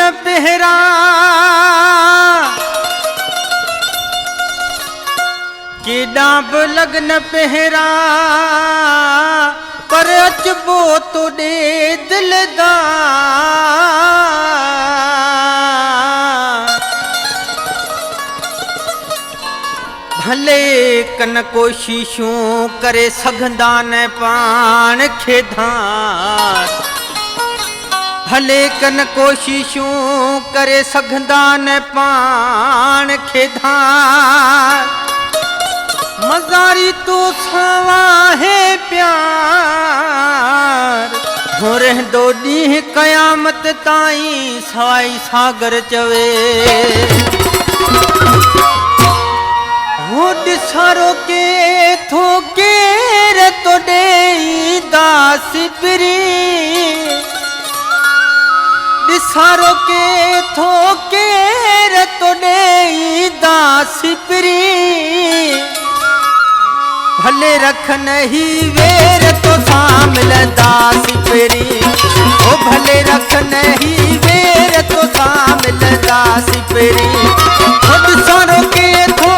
लगन पहरा केॾा बि लगन पहरा पर अचबो तोॾे दिलदार भले कन कोशिशूं करे सघंदा न पाण खे धार भले कन कोशिशूं करे सघंदा न पाण खे धार मज़ारी तो सावा है प्यार हो रहंदो ॾींहुं क़यामत ताईं सवाई सागर चवे हो ॾिसारो के थो केर तो ॾेईंदा सिपरी ॾिसारो के थो केर तो ॾेईंदा सिपरी भले रखन ही वेर तो सां मिलंदा सिपरी ओ भले रखन ही वेर तो सां मिलंदा सिपरी खुद सारो के थो